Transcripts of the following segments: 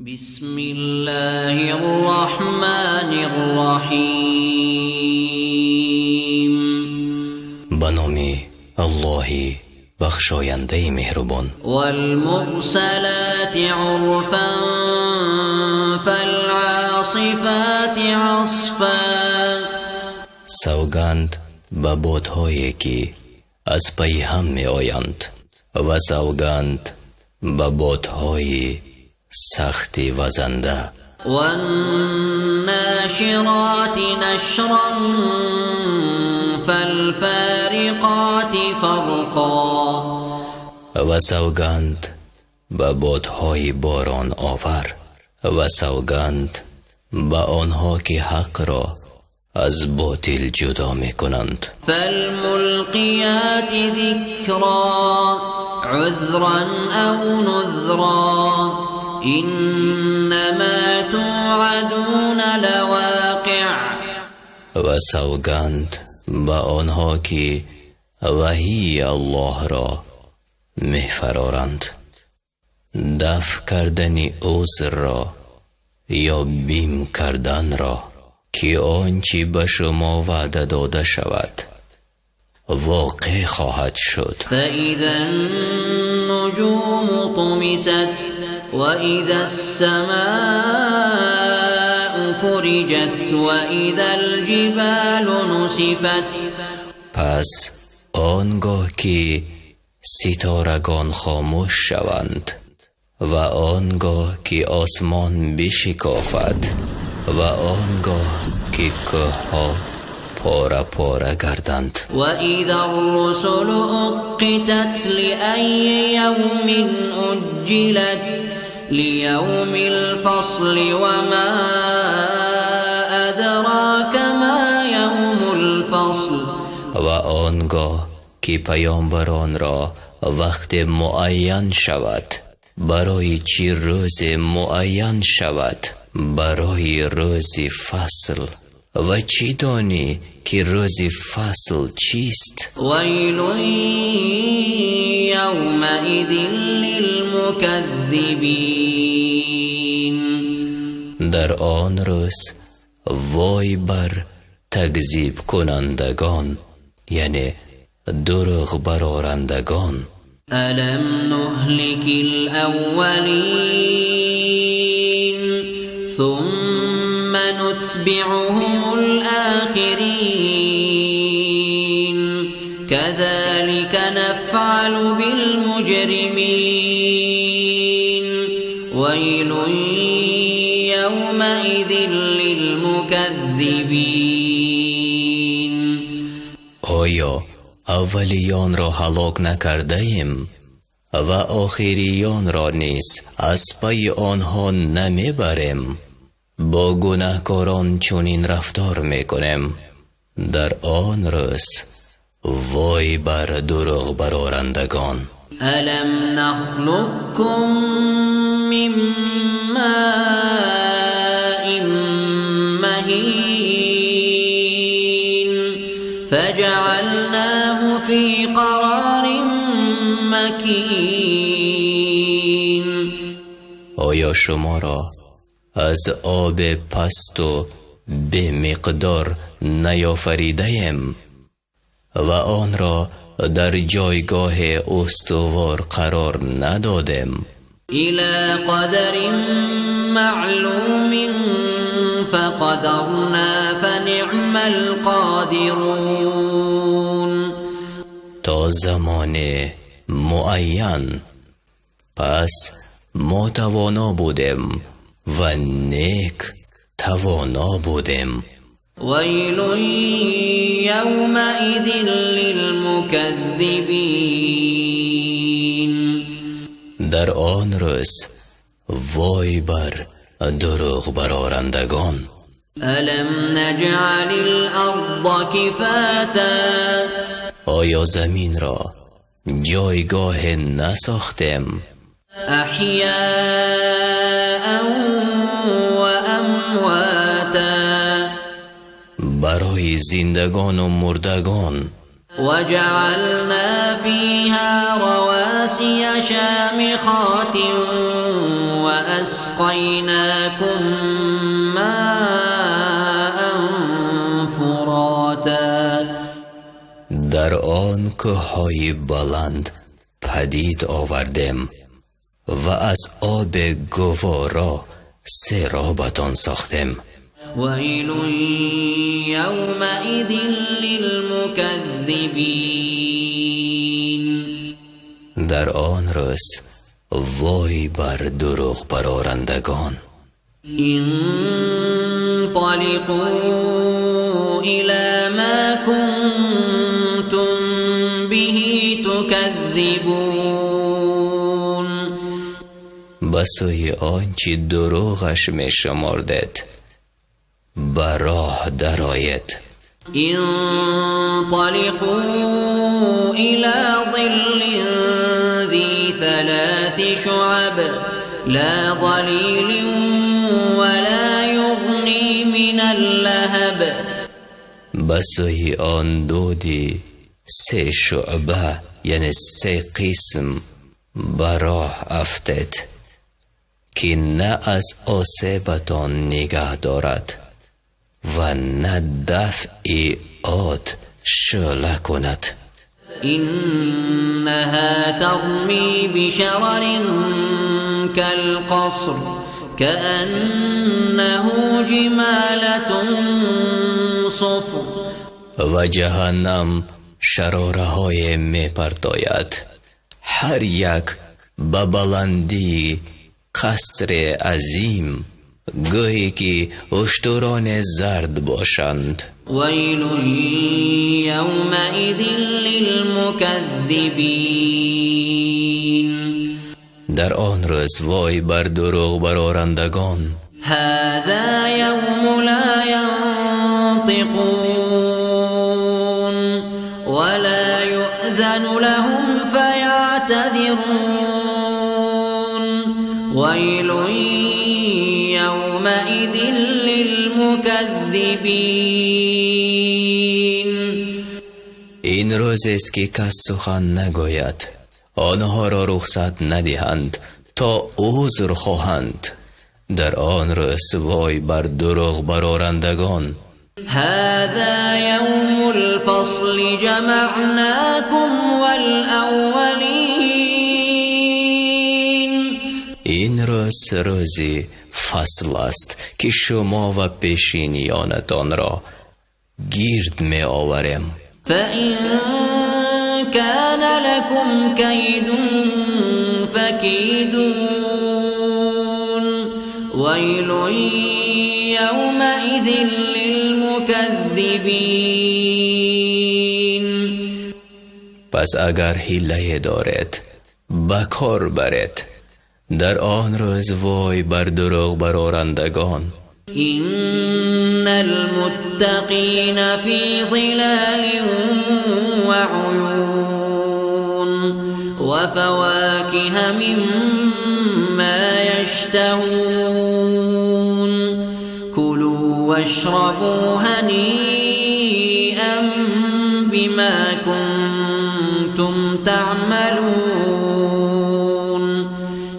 بسم الله الرحمن الرحیم. به نام الله بخشاینده مهربان. والمرسلات عرفا فالعاصفات عصفا. سوگند به بادهایی که از پی هم می آیند و سوگند به بادهای سختی وزنده. والناشرات نشرا فالفارقات فرقا. و سوگند به بادهای باران آور و سوگند به آنها که حق را از باطل جدا می کنند. فالملقیات ذکرا عذرا او نذرا انما توعدون لواقع. و سوگند به آنها که وحی الله را می‌فرارند، دفع کردن عذر را یا بیم کردن را، که آنچه به شما وعده داده شود واقع خواهد شد. فاذا النجوم طمست واذا السماء فرجت واذا الجبال نصفت. پس آنگاه که ستارگان خاموش شوند و آنگاه که آسمان بشکافد و آنگاه که کوه‌ها پاره پاره گردند. و اذا الرسل اقتت لأی یوم اجلت لیوم الفصل وما ادراک ما یوم الفصل. و آنگاه که پیامبران را وقت معین شود، برای چی روز معین شود؟ برای روز فصل. و چی دانی که روز فصل چیست؟ ویل یومئذ للمکذبین. در آن روز وای بر تکذیب کنندگان، یعنی دروغ برآورندگان. الم نهلک الاولین ثم نتبعهم الآخرین كذلك نفعل بالمجرمین ویل یومئذ للمکذبین. آیا اولیان را هلاک نکرده ایم و آخریان را نیز از پی آنها نمیبریم؟ با گناهکاران چنین رفتار میکنیم. در آن روز وای بر دروغ برآورندگان. الم نخلقكم من ماء مهین فجعلناه في قرار مکین. آیا شما را از آب پست و به مقدار نیافریده ایم و آن را در جایگاه استوار قرار ندادیم؟ الى قدر معلوم فقدرنا فنعم القادرون. تا زمان معین، پس ما توانا بودیم و نیک توانا بودیم. ویل یومئذ للمکذبین. در آن روز وای بر دروغ برآورندگان. الم نجعل الارض کفاتا. آیا زمین را جایگاه نساختیم؟ احیاء و امواتا. برای زندگان و مردگان. وجعلنا فيها رواسي شامخات وأسقيناكم ماء فراتا. در آن کوههای بلند پدید آوردیم و از آب گوارا سرابتان ساختیم. ويل يومئذ للمكذبين. در آن روز وای بر دروغ برآورندگان. انطلقوا إلى ما كنتم به تكذبون. به سوی آنچه دروغش می شمردید به راه درآیید. انطلقوا إلى ظل ذي 3 شعب لا ظليل ولا يغني من اللهب. به سوی آن دودی 3 شعبه یعنی 3 قسم به راه افتید که نه از آسیبتان نگه دارد و نه دفع آد شعله کند. إنها ترمي بشرر كالقصر كأنه جمالة صفر. و جهنم شراره های می پرتاید هر یک به بلندی قصر عظیم گویی که اشتران زرد باشند. ويل يومئذ للمكذبين. در آن روز وای بر دروغ برآورندگان. هذا يوم لا ينطقون ولا يؤذن لهم فيعتذرون. ويل يومئذ للمكذبين. این روز است که کس سخن نگوید، آنها را رخصت ندهند تا عذر خواهند. در آن روز وای بر دروغ برآورندگان. هذا يوم الفصل جمعناكم والأولين. این روز روزی فصل است که شما و پیشینیانتان را گرد می آوریم. فإن كان لكم كيد فكيدون. ويل يومئذ للمكذبين. پس اگر حیله دارید بکار برید. در آن روز وای بر دروغ برآورندگان. إن المتقين في ظلال وعيون وفواكه مما يشتهون. كلوا واشربوا هنيئا بما كنتم تعملون.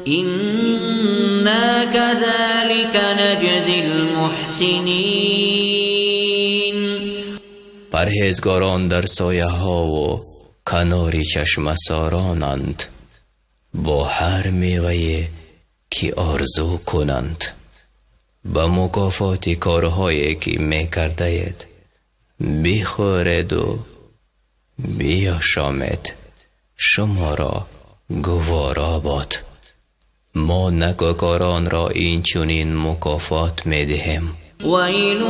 إنا كذلك نجزي المحسنين. پرهیزگاران در سایه ها و کنار چشم سارانند با هر میوه که آرزو کنند. به مکافات کارهایی که می کرده اید بخورید و بیاشامید. شما را گوارا باد. ما نکوکاران را این چنین مکافات می دهیم. ويل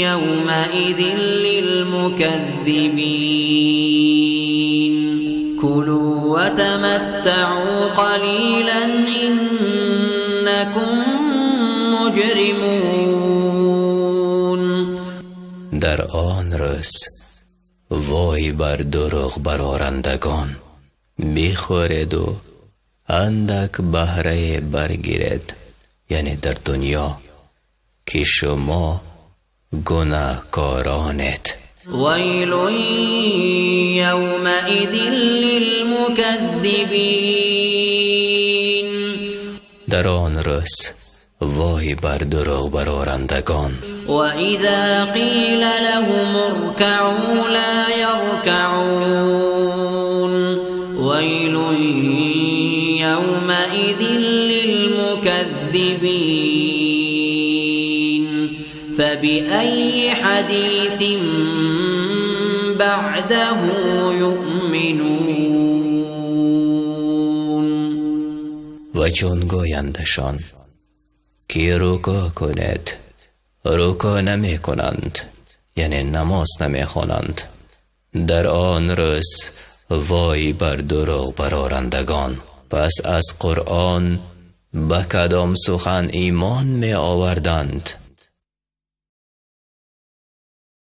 يومئذ للمكذبين. كلوا وتمتعوا قليلا إنكم مجرمون. در آن روز وای بر دروغ برآورندگان. بخورید و اندک بهره برگیرید، یعنی در دنیا، که شما گناهکارانید. ويل يومئذ للمكذبين. در آن روز وای بر دروغ برآورندگان. وإذا قيل لهم اركعوا لا يركعون ويل يومئذ للمكذبين فبأي حديث بعده يؤمنون. و چون گویندشان که رکوع کنید، رکوع نمی کنند، یعنی نماز نمی خوانند. در آن روز وای بر دروغ برآورندگان. پس از قرآن به کدام سخن ایمان می آوردند